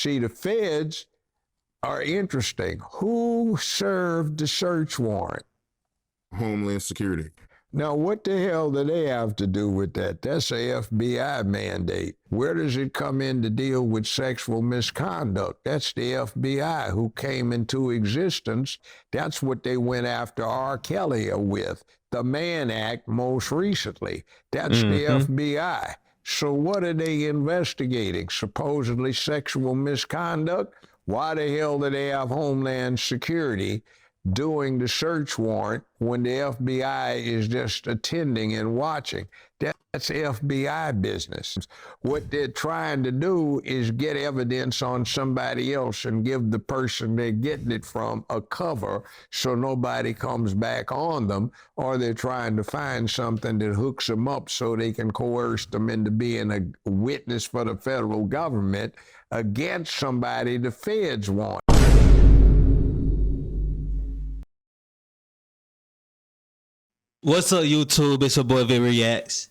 See, the feds are interesting. Who served the search warrant? Homeland Security. Now, what the hell do they have to do with that? That's a FBI mandate. Where does it come in to deal with sexual misconduct? That's the FBI who came into existence. That's what they went after R. Kelly with. The Mann Act most recently. That's the FBI. So what are they investigating? Supposedly sexual misconduct? Why the hell do they have Homeland Security doing the search warrant when the FBI is just attending and watching? That's FBI business. What they're trying to do is get evidence on somebody else and give the person they're getting it from a cover so nobody comes back on them, or they're trying to find something that hooks them up so they can coerce them into being a witness for the federal government against somebody the feds want. What's up, YouTube? It's your boy Vick Reacts.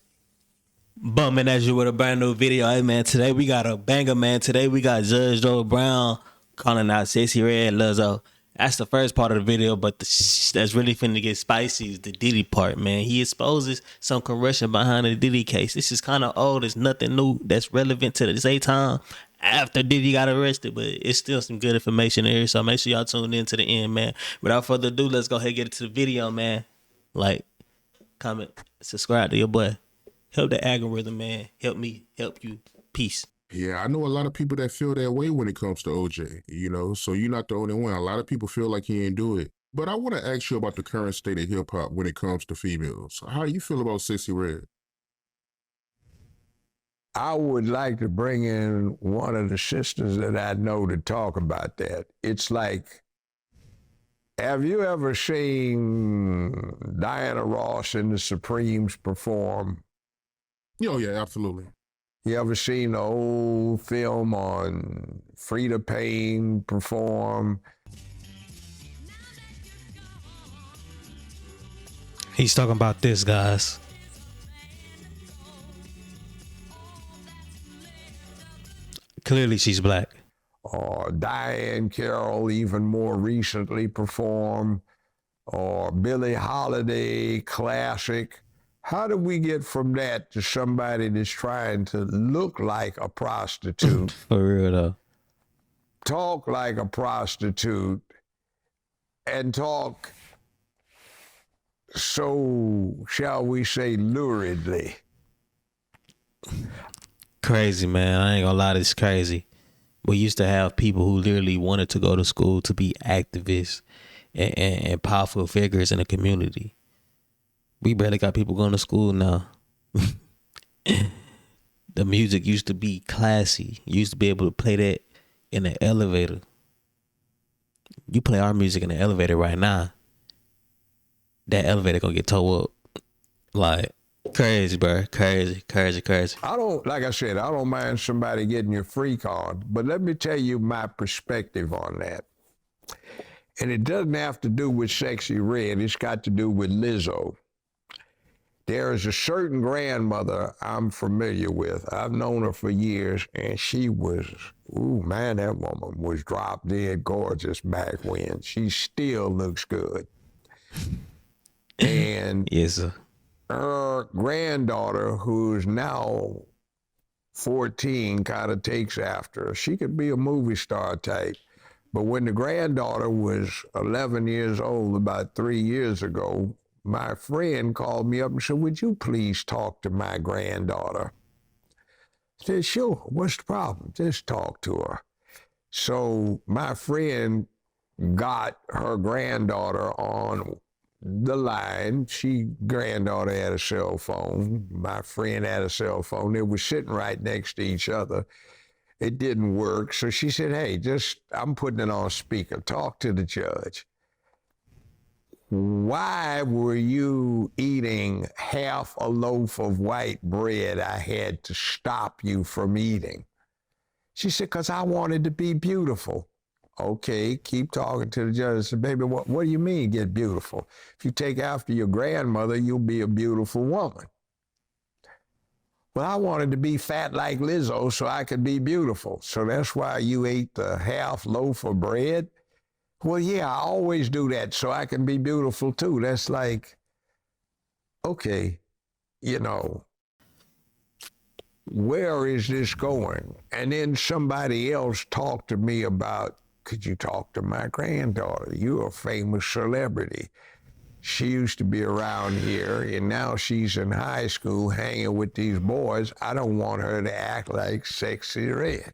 Bumming at you with a brand new video. Hey, man, today we got a banger, man. Today we got Judge Joe Brown calling out Sexyy Red, Lizzo. That's the first part of the video, but that's really finna get spicy is the Diddy part, man. He exposes some corruption behind the Diddy case. This is kind of old. It's nothing new that's relevant to this time after Diddy got arrested, but it's still some good information here, so make sure y'all tune in to the end, man. Without further ado, let's go ahead and get into the video, man. Like, comment, subscribe to your boy. Help the algorithm, man. Help me, help you. Peace. Yeah, I know a lot of people that feel that way when it comes to OJ, you know, so you're not the only one. A lot of people feel like he ain't do it. But I want to ask you about the current state of hip hop when it comes to females. How do you feel about Sexyy Red? I would like to bring in one of the sisters that I know to talk about that. It's like, have you ever seen Diana Ross and the Supremes perform? Oh, yeah, absolutely. You ever seen the old film on Frida Payne perform? He's talking about this, guys. Clearly she's black. Or Diane Carroll even more recently performed, or Billie Holiday classic. How do we get from that to somebody that's trying to look like a prostitute? For real though. Talk like a prostitute and talk so, shall we say, luridly? Crazy, man. I ain't gonna lie, this is crazy. We used to have people who literally wanted to go to school to be activists and powerful figures in the community. We barely got people going to school now. The music used to be classy. You used to be able to play that in the elevator. You play our music in the elevator right now, that elevator gonna get towed up. Like, crazy, bro. Crazy. I don't, like I said, I don't mind somebody getting your free card, but let me tell you my perspective on that. And it doesn't have to do with Sexyy Red. It's got to do with Lizzo. There is a certain grandmother I'm familiar with. I've known her for years, and she was, ooh, man, that woman was drop dead gorgeous back when. She still looks good. And yes, sir. Her granddaughter, who's now 14, kind of takes after her. She could be a movie star type. But when the granddaughter was 11 years old, about 3 years ago, my friend called me up and said, would you please talk to my granddaughter? I said, sure, what's the problem? Just talk to her. So my friend got her granddaughter on the line. Granddaughter had a cell phone. My friend had a cell phone. They were sitting right next to each other. It didn't work. So she said, hey, I'm putting it on speaker. Talk to the judge. Why were you eating half a loaf of white bread I had to stop you from eating? She said, because I wanted to be beautiful. Okay, keep talking to the judge. I said, baby, what do you mean get beautiful? If you take after your grandmother, you'll be a beautiful woman. Well, I wanted to be fat like Lizzo so I could be beautiful. So that's why you ate the half loaf of bread? Well, yeah, I always do that so I can be beautiful too. That's like, okay, you know, where is this going? And then somebody else talked to me about, could you talk to my granddaughter? You're a famous celebrity. She used to be around here, and now she's in high school hanging with these boys. I don't want her to act like Sexyy Red.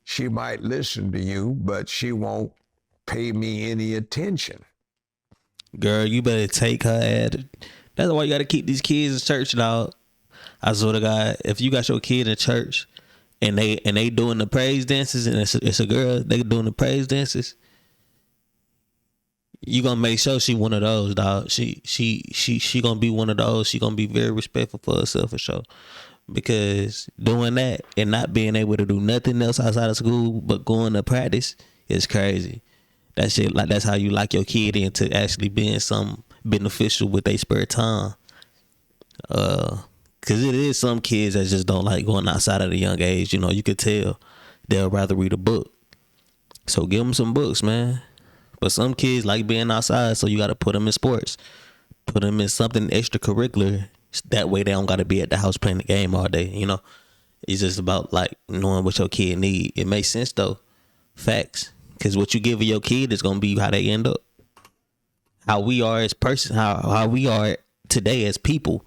She might listen to you, but she won't pay me any attention. Girl, you better take her at it. That's why you got to keep these kids in church, dog. I swear to God, if you got your kid in church and they doing the praise dances, and it's a girl, they doing the praise dances, you gonna make sure she one of those, dog. She gonna be one of those. She gonna be very respectful for herself for sure. Because doing that and not being able to do nothing else outside of school but going to practice is crazy. That shit, like, that's how you lock your kid into actually being some beneficial with their spare time. Cause it is some kids that just don't like going outside at a young age. You know, you could tell they'll rather read a book. So give them some books, man. But some kids like being outside, so you got to put them in sports, put them in something extracurricular. That way they don't got to be at the house playing the game all day. You know, it's just about like knowing what your kid need. It makes sense though, facts. Cause what you give your kid is gonna be how they end up. How we are as person, how we are today as people,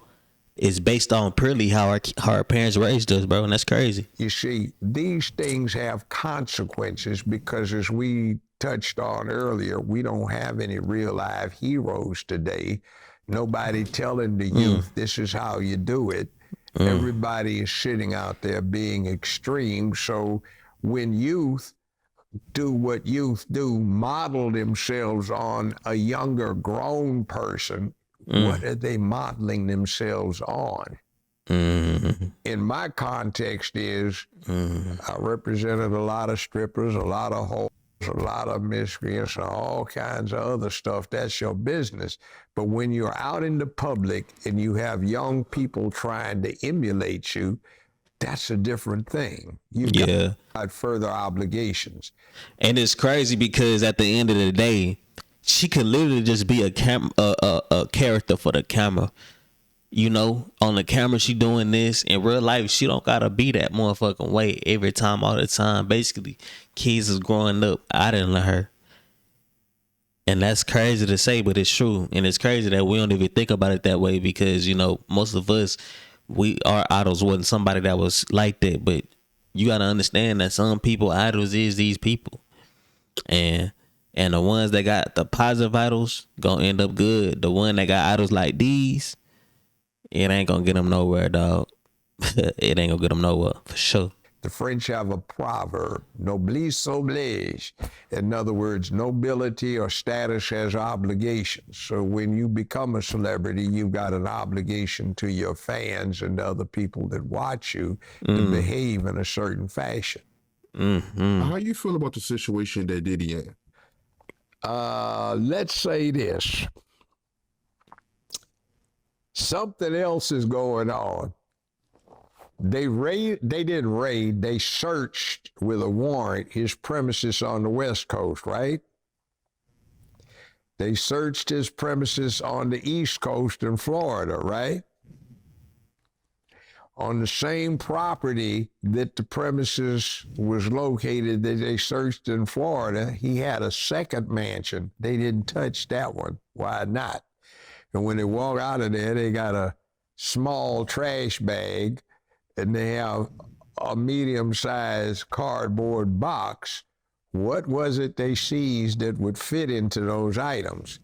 is based on purely how our parents raised us, bro, and that's crazy. You see, these things have consequences because, as we touched on earlier, we don't have any real live heroes today. Nobody telling the youth this is how you do it. Everybody is sitting out there being extreme. So when youth do what youth do, model themselves on a younger grown person, what are they modeling themselves on? In my context is, I represented a lot of strippers, a lot of hoes, a lot of miscreants, and all kinds of other stuff. That's your business. But when you're out in the public and you have young people trying to emulate you, that's a different thing. You've got further obligations. And it's crazy because at the end of the day, she could literally just be a character for the camera. You know, on the camera she doing this. In real life, she don't gotta be that motherfucking way every time, all the time. Basically, kids is growing up idling her. And that's crazy to say, but it's true. And it's crazy that we don't even think about it that way because, you know, most of us, our idols wasn't somebody that was like that. But you gotta understand that some people idols is these people. And the ones that got the positive idols gonna end up good. The one that got idols like these, it ain't gonna get them nowhere, dog. It ain't gonna get them nowhere, for sure. The French have a proverb, noblesse oblige. In other words, nobility or status has obligations. So when you become a celebrity, you've got an obligation to your fans and other people that watch you to behave in a certain fashion. How you feel about the situation that Diddy in? Let's say this. Something else is going on. They didn't raid, they searched with a warrant his premises on the West Coast, right? They searched his premises on the East Coast in Florida, right? On the same property that the premises was located that they searched in Florida, he had a second mansion. They didn't touch that one. Why not? And when they walk out of there, they got a small trash bag and they have a medium-sized cardboard box. What was it they seized that would fit into those items?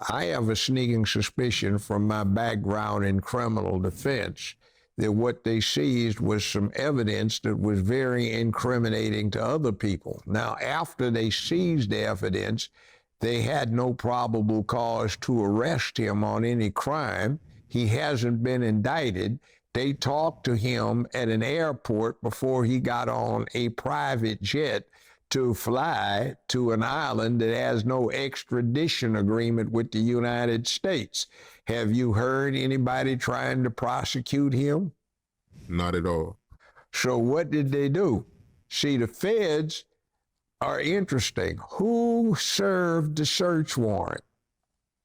I have a sneaking suspicion from my background in criminal defense that what they seized was some evidence that was very incriminating to other people. Now, after they seized the evidence, they had no probable cause to arrest him on any crime. He hasn't been indicted. They talked to him at an airport before he got on a private jet to fly to an island that has no extradition agreement with the United States. Have you heard anybody trying to prosecute him? Not at all. So what did they do? See, the feds are interesting. Who served the search warrant?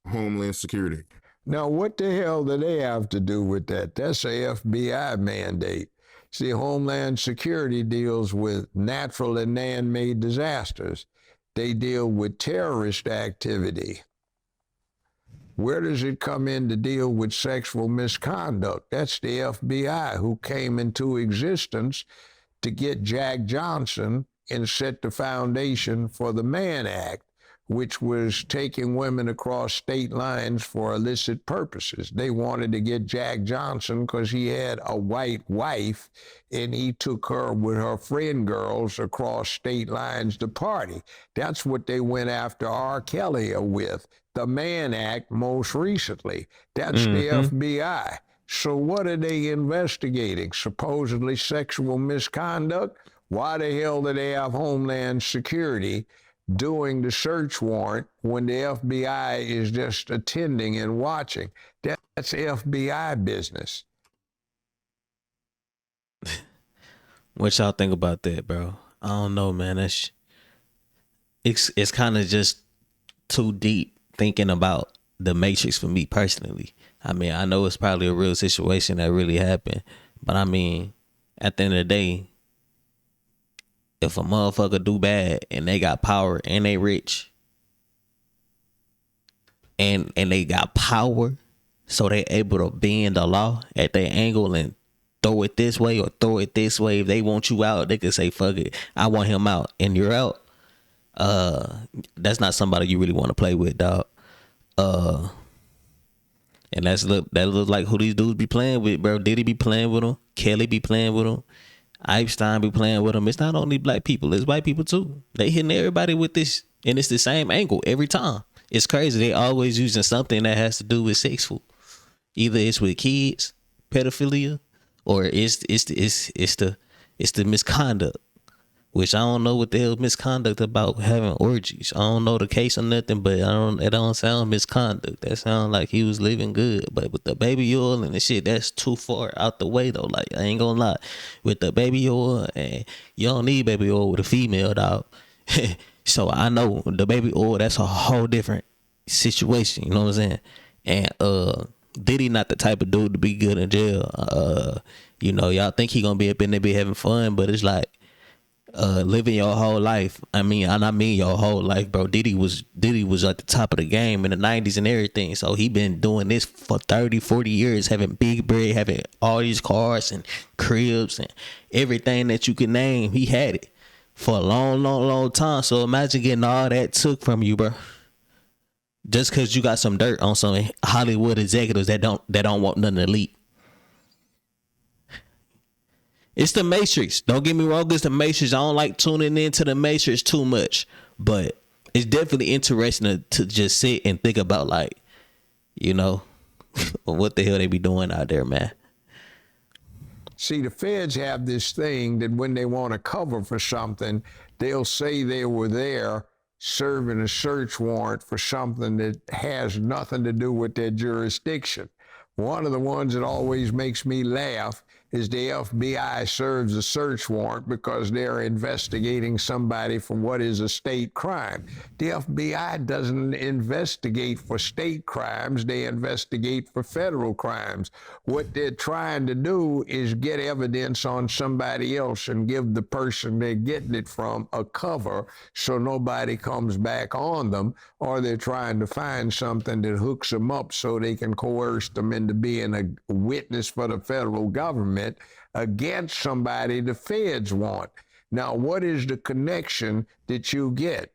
Homeland Security. Now, what the hell do they have to do with that? That's a FBI mandate. See, Homeland Security deals with natural and man-made disasters. They deal with terrorist activity. Where does it come in to deal with sexual misconduct? That's the FBI, who came into existence to get Jack Johnson and set the foundation for the Mann Act, which was taking women across state lines for illicit purposes. They wanted to get Jack Johnson because he had a white wife and he took her with her friend girls across state lines to party. That's what they went after R. Kelly with. The Mann Act most recently. That's the FBI. So what are they investigating? Supposedly sexual misconduct? Why the hell do they have Homeland Security doing the search warrant when the FBI is just attending and watching? That's FBI business. What y'all think about that, bro? I don't know, man. It's kind of just too deep thinking about the Matrix for me personally. I mean, I know it's probably a real situation that really happened, but I mean, at the end of the day, if a motherfucker do bad and they got power and they rich and they got power, so they able to bend the law at their angle and throw it this way or throw it this way. If they want you out, they can say, fuck it, I want him out and you're out. That's not somebody you really want to play with, dog. And that looks like who these dudes be playing with, bro. Diddy be playing with them. Kelly be playing with them. Epstein be playing with them. It's not only black people, it's white people too. They hitting everybody with this, and it's the same angle every time. It's crazy. They always using something that has to do with sexual. Either it's with kids, pedophilia, or it's the misconduct. Which I don't know what the hell misconduct about having orgies. I don't know the case or nothing, but it don't sound misconduct. That sound like he was living good. But with the baby oil and the shit, that's too far out the way though. Like, I ain't gonna lie. With the baby oil, and you don't need baby oil with a female, dog. So I know the baby oil, that's a whole different situation. You know what I'm saying? And Diddy not the type of dude to be good in jail. Y'all think he gonna be up in there be having fun, but it's like, living your whole life. I mean your whole life, bro. Diddy was at the top of the game in the 90s and everything. So he been doing this for 30, 40 years, having big bread, having all these cars and cribs and everything that you can name. He had it for a long time. So imagine getting all that took from you, bro. Just because you got some dirt on some Hollywood executives that don't want nothing elite. It's the Matrix. Don't get me wrong, it's the Matrix. I don't like tuning into the Matrix too much, but it's definitely interesting to just sit and think about, like, what the hell they be doing out there, man. See, the feds have this thing that when they want to cover for something, they'll say they were there serving a search warrant for something that has nothing to do with their jurisdiction. One of the ones that always makes me laugh is the FBI serves a search warrant because they're investigating somebody for what is a state crime. The FBI doesn't investigate for state crimes, they investigate for federal crimes. What they're trying to do is get evidence on somebody else and give the person they're getting it from a cover so nobody comes back on them, or they're trying to find something that hooks them up so they can coerce them into being a witness for the federal government against somebody the feds want. Now, what is the connection that you get?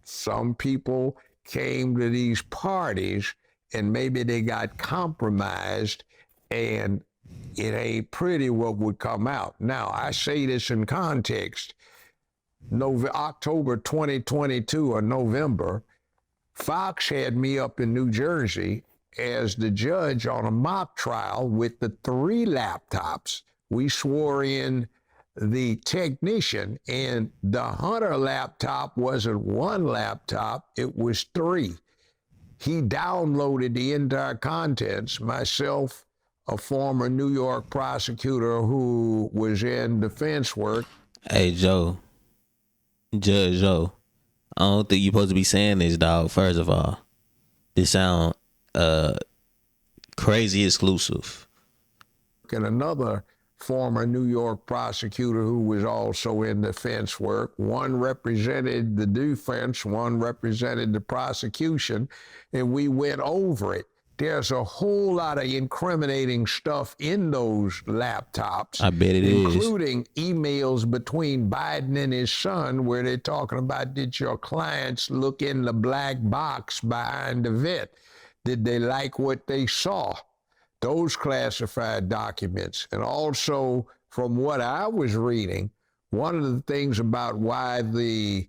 Some people came to these parties and maybe they got compromised and it ain't pretty what would come out. Now, I say this in context. October 2022 or November, Fox had me up in New Jersey as the judge on a mock trial with the 3 laptops. We swore in the technician, and the Hunter laptop wasn't 1 laptop, it was 3. He downloaded the entire contents. Myself, a former New York prosecutor who was in defense work. Hey, Joe. Judge Joe. I don't think you're supposed to be saying this, dog. First of all, this sound crazy exclusive. And another former New York prosecutor who was also in defense work. One represented the defense, one represented the prosecution, and we went over it. There's a whole lot of incriminating stuff in those laptops. I bet it is. Including emails between Biden and his son where they're talking about, did your clients look in the black box behind the Vick? Did they like what they saw? Those classified documents. And also, from what I was reading, one of the things about why the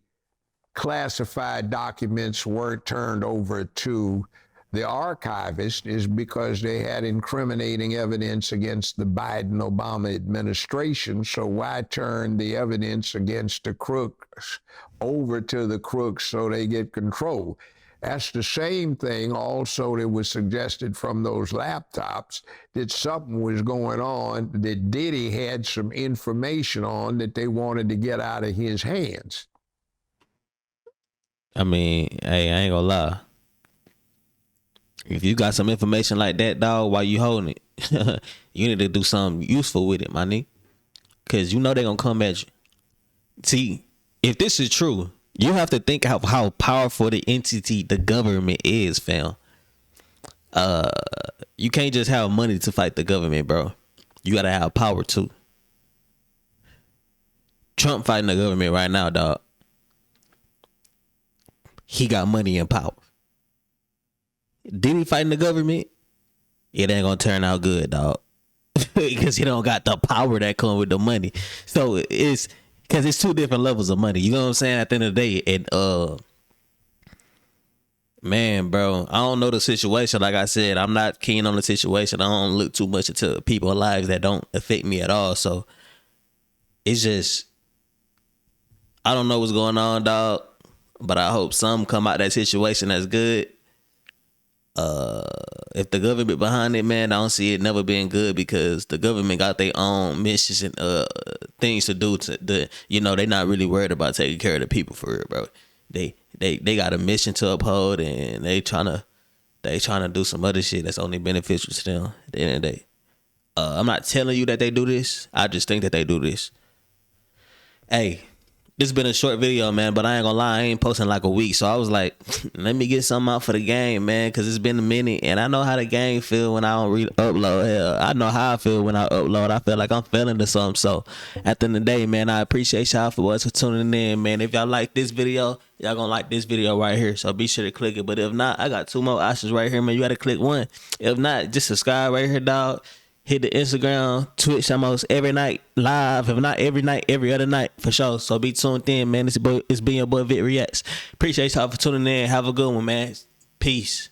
classified documents weren't turned over to the archivist is because they had incriminating evidence against the Biden-Obama administration. So why turn the evidence against the crooks over to the crooks so they get control? That's the same thing also that was suggested from those laptops, that something was going on that Diddy had some information on that they wanted to get out of his hands. I mean, hey, I ain't gonna lie. If you got some information like that, dog, while you holding it, you need to do something useful with it, my nigga. Cause you know they gonna come at you. See, if this is true, you have to think of how powerful the entity, the government is, fam. You can't just have money to fight the government, bro. You gotta have power too. Trump fighting the government right now, dog. He got money and power. Diddy fighting the government, it ain't gonna turn out good, dog. Because he don't got the power that come with the money. So it's because it's two different levels of money. You know what I'm saying? At the end of the day, and man, bro, I don't know the situation. Like I said, I'm not keen on the situation. I don't look too much into people's lives that don't affect me at all. So it's just, I don't know what's going on, dog. But I hope some come out that situation that's good. If the government behind it, man, I don't see it never being good because the government got their own missions and things to do. They not really worried about taking care of the people for real, bro. They got a mission to uphold and they trying to do some other shit that's only beneficial to them at the end of the day. I'm not telling you that they do this. I just think that they do this. Hey, this has been a short video, man, but I ain't gonna lie, I ain't posting like a week. So I was like, let me get something out for the game, man, because it's been a minute. And I know how the game feel when I don't upload. Hell, I know how I feel when I upload. I feel like I'm feeling to something. So at the end of the day, man, I appreciate y'all for tuning in, man. If y'all like this video, y'all gonna like this video right here. So be sure to click it. But if not, I got 2 more options right here, man. You gotta click one. If not, just subscribe right here, dog. Hit the Instagram, Twitch almost every night live. If not every night, every other night for sure. So be tuned in, man. It's been your boy Vick Reacts. Appreciate y'all for tuning in. Have a good one, man. Peace.